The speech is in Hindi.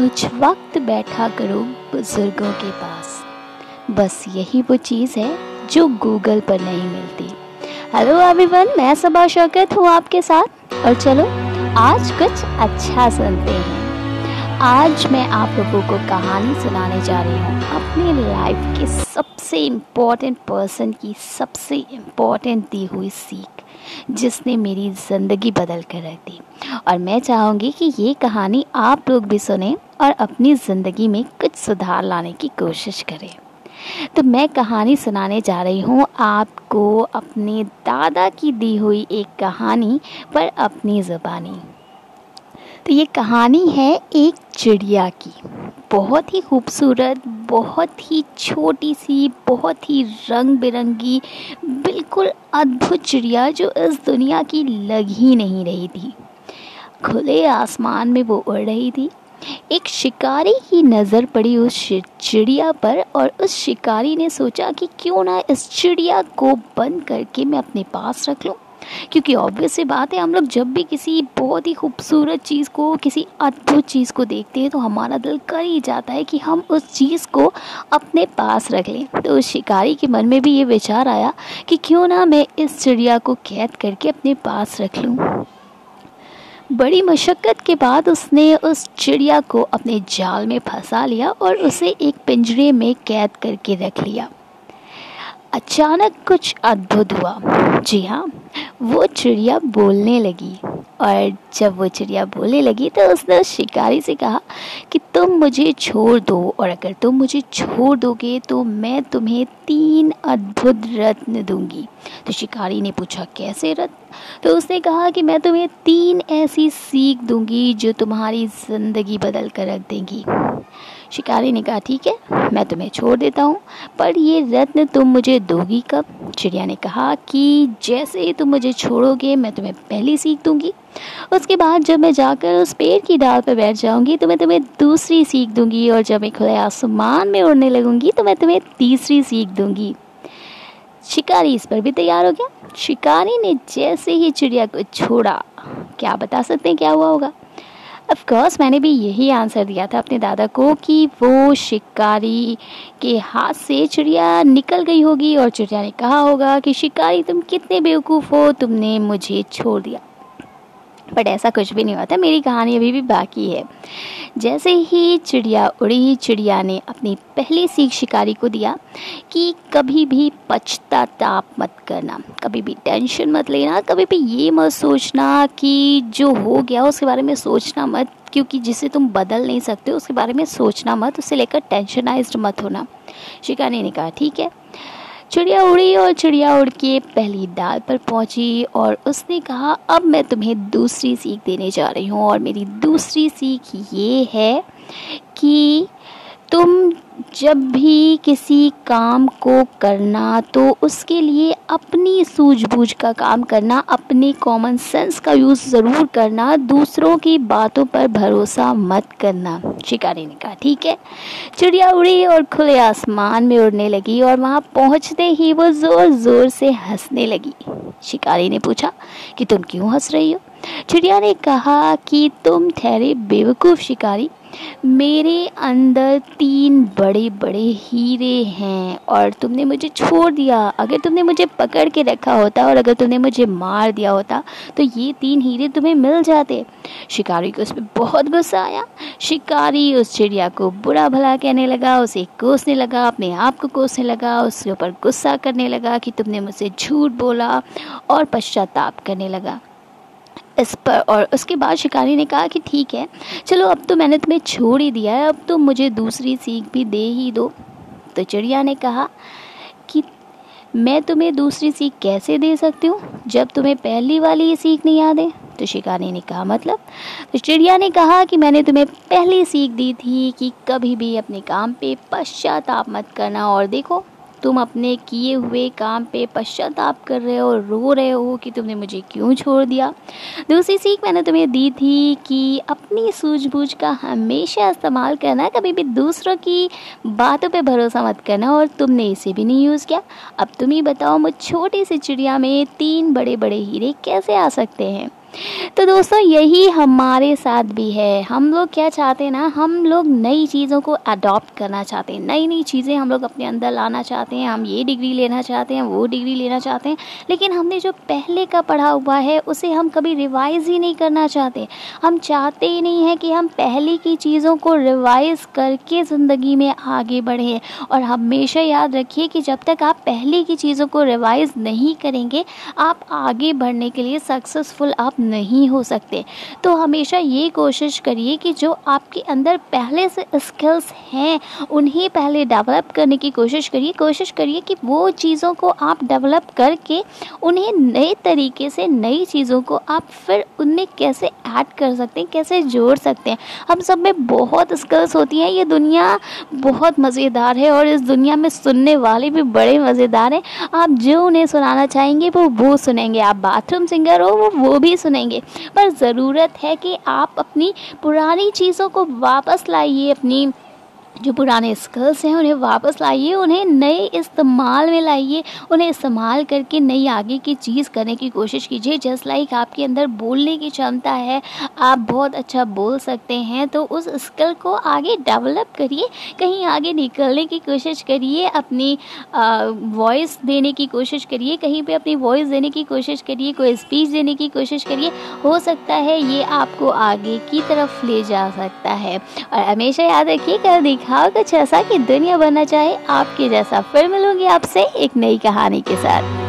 कुछ वक्त बैठा करो बुजुर्गों के पास, बस यही वो चीज़ है जो गूगल पर नहीं मिलती। हेलो एवरीवन, मैं सबा शौकत हूँ आपके साथ, और चलो आज कुछ अच्छा सुनते हैं। आज मैं आप लोगों को कहानी सुनाने जा रही हूँ अपनी लाइफ के सबसे इम्पोर्टेंट पर्सन की सबसे इम्पोर्टेंट दी हुई सीख, जिसने मेरी ज़िंदगी बदल कर रख दी। और मैं चाहूँगी कि ये कहानी आप लोग भी सुने और अपनी ज़िंदगी में कुछ सुधार लाने की कोशिश करें। तो मैं कहानी सुनाने जा रही हूँ आपको अपने दादा की दी हुई एक कहानी पर अपनी ज़ुबानी। तो ये कहानी है एक चिड़िया की, बहुत ही खूबसूरत, बहुत ही छोटी सी, बहुत ही रंग बिरंगी, बिल्कुल अद्भुत चिड़िया जो इस दुनिया की लग ही नहीं रही थी। खुले आसमान में वो उड़ रही थी। एक शिकारी की नज़र पड़ी उस चिड़िया पर, और उस शिकारी ने सोचा कि क्यों ना इस चिड़िया को बंद करके मैं अपने पास रख लूं, क्योंकि ऑब्वियस सी बात है, हम लोग जब भी किसी बहुत ही खूबसूरत चीज़ को, किसी अद्भुत चीज़ को देखते हैं तो हमारा दिल कर ही जाता है कि हम उस चीज़ को अपने पास रख लें। तो उस शिकारी के मन में भी ये विचार आया कि क्यों ना मैं इस चिड़िया को कैद करके अपने पास रख लूँ। बड़ी मशक्क़त के बाद उसने उस चिड़िया को अपने जाल में फंसा लिया और उसे एक पिंजरे में कैद करके रख लिया। अचानक कुछ अद्भुत हुआ। जी हाँ, वो चिड़िया बोलने लगी, और जब वो चिड़िया बोलने लगी तो उसने उस शिकारी से कहा कि तुम मुझे छोड़ दो, और अगर तुम मुझे छोड़ दोगे तो मैं तुम्हें 3 अद्भुत रत्न दूंगी। तो शिकारी ने पूछा, कैसे रत्न? तो उसने कहा कि मैं तुम्हें 3 ऐसी सीख दूंगी जो तुम्हारी ज़िंदगी बदल कर रख देंगी। शिकारी ने कहा, ठीक है, मैं तुम्हें छोड़ देता हूँ, पर ये रत्न तुम मुझे दोगी कब? चिड़िया ने कहा कि जैसे ही तुम मुझे छोड़ोगे मैं तुम्हें पहली सीख दूंगी, उसके बाद जब मैं जाकर उस पेड़ की डाल पर बैठ जाऊंगी तो मैं तुम्हें दूसरी सीख दूंगी, और जब मैं खुले आसमान में उड़ने लगूंगी तो मैं तुम्हें तीसरी सीख दूंगी। शिकारी इस पर भी तैयार हो गया। शिकारी ने जैसे ही चिड़िया को छोड़ा, क्या बता सकते हैं क्या हुआ होगा? ऑफ कोर्स मैंने भी यही आंसर दिया था अपने दादा को कि वो शिकारी के हाथ से चिड़िया निकल गई होगी, और चिड़िया ने कहा होगा कि शिकारी तुम कितने बेवकूफ़ हो, तुमने मुझे छोड़ दिया। बट ऐसा कुछ भी नहीं हुआ था, मेरी कहानी अभी भी बाकी है। जैसे ही चिड़िया उड़ी, चिड़िया ने अपनी पहली सीख शिकारी को दिया कि कभी भी पश्चाताप मत करना, कभी भी टेंशन मत लेना, कभी भी ये मत सोचना कि जो हो गया उसके बारे में सोचना मत, क्योंकि जिसे तुम बदल नहीं सकते उसके बारे में सोचना मत, उसे लेकर टेंशनाइज्ड मत होना। शिकारी ने कहा, ठीक है। चिड़िया उड़ी और चिड़िया उड़ के पहली डाल पर पहुंची, और उसने कहा, अब मैं तुम्हें दूसरी सीख देने जा रही हूँ, और मेरी दूसरी सीख ये है कि तुम जब भी किसी काम को करना तो उसके लिए अपनी सूझबूझ का काम करना, अपने कॉमन सेंस का यूज़ ज़रूर करना, दूसरों की बातों पर भरोसा मत करना। शिकारी ने कहा, ठीक है। चिड़िया उड़ी और खुले आसमान में उड़ने लगी, और वहाँ पहुँचते ही वो ज़ोर ज़ोर से हंसने लगी। शिकारी ने पूछा कि तुम क्यों हंस रही हो? चिड़िया ने कहा कि तुम ठहरे बेवकूफ़ शिकारी, मेरे अंदर 3 बड़े बड़े हीरे हैं, और तुमने मुझे छोड़ दिया। अगर तुमने मुझे पकड़ के रखा होता और अगर तुमने मुझे मार दिया होता तो ये 3 हीरे तुम्हें मिल जाते। शिकारी को उस पर बहुत गुस्सा आया। शिकारी उस चिड़िया को बुरा भला कहने लगा, उसे कोसने लगा, अपने आप को कोसने लगा, उसके ऊपर गुस्सा करने लगा कि तुमने मुझसे झूठ बोला, और पश्चाताप करने लगा इस पर। और उसके बाद शिकारी ने कहा कि ठीक है, चलो अब तो मैंने तुम्हें छोड़ ही दिया है, अब तो मुझे दूसरी सीख भी दे ही दो। तो चिड़िया ने कहा कि मैं तुम्हें दूसरी सीख कैसे दे सकती हूँ जब तुम्हें पहली वाली सीख नहीं याद है? तो शिकारी ने कहा, मतलब? तो चिड़िया ने कहा कि मैंने तुम्हें पहली सीख दी थी कि कभी भी अपने काम पे पश्चाताप मत करना, और देखो तुम अपने किए हुए काम पे पश्चाताप कर रहे हो, रो रहे हो कि तुमने मुझे क्यों छोड़ दिया। दूसरी सीख मैंने तुम्हें दी थी कि अपनी सूझबूझ का हमेशा इस्तेमाल करना, कभी भी दूसरों की बातों पे भरोसा मत करना, और तुमने इसे भी नहीं यूज़ किया। अब तुम ही बताओ, मुझ छोटी सी चिड़िया में 3 बड़े बड़े हीरे कैसे आ सकते हैं? तो दोस्तों यही हमारे साथ भी है। हम लोग क्या चाहते हैं ना, हम लोग नई चीज़ों को अडॉप्ट करना चाहते हैं, नई नई चीज़ें हम लोग अपने अंदर लाना चाहते हैं। हम ये डिग्री लेना चाहते हैं, वो डिग्री लेना चाहते हैं, लेकिन हमने जो पहले का पढ़ा हुआ है उसे हम कभी रिवाइज़ ही नहीं करना चाहते। हम चाहते ही नहीं हैं कि हम पहले की चीज़ों को रिवाइज़ करके ज़िंदगी में आगे बढ़ें। और हमेशा याद रखिए कि जब तक आप पहले की चीज़ों को रिवाइज़ नहीं करेंगे, आप आगे बढ़ने के लिए सक्सेसफुल आप नहीं हो सकते। तो हमेशा ये कोशिश करिए कि जो आपके अंदर पहले से स्किल्स हैं उन्हें पहले डेवलप करने की कोशिश करिए कि वो चीज़ों को आप डेवलप करके उन्हें नए तरीके से, नई चीज़ों को आप फिर उनमें कैसे ऐड कर सकते हैं, कैसे जोड़ सकते हैं। हम सब में बहुत स्किल्स होती हैं। ये दुनिया बहुत मज़ेदार है और इस दुनिया में सुनने वाले भी बड़े मज़ेदार हैं। आप जो उन्हें सुनाना चाहेंगे वो सुनेंगे। आप बाथरूम सिंगर हो वो भी सुनेंगे। पर ज़रूरत है कि आप अपनी पुरानी चीज़ों को वापस लाइए, अपनी जो पुराने स्किल्स हैं उन्हें वापस लाइए, उन्हें नए इस्तेमाल में लाइए, उन्हें इस्तेमाल करके नई आगे की चीज़ करने की कोशिश कीजिए। जस्ट लाइक आपके अंदर बोलने की क्षमता है, आप बहुत अच्छा बोल सकते हैं, तो उस स्किल को आगे डेवलप करिए, कहीं आगे निकलने की कोशिश करिए, अपनी वॉइस देने की कोशिश करिए, कहीं पे अपनी वॉइस देने की कोशिश करिए, कोई स्पीच देने की कोशिश करिए। हो सकता है ये आपको आगे की तरफ ले जा सकता है। और हमेशा याद रखिए, कर दिखाओ कुछ ऐसा कि दुनिया बनना चाहे आपके जैसा। फिर मिलूंगी आपसे एक नई कहानी के साथ।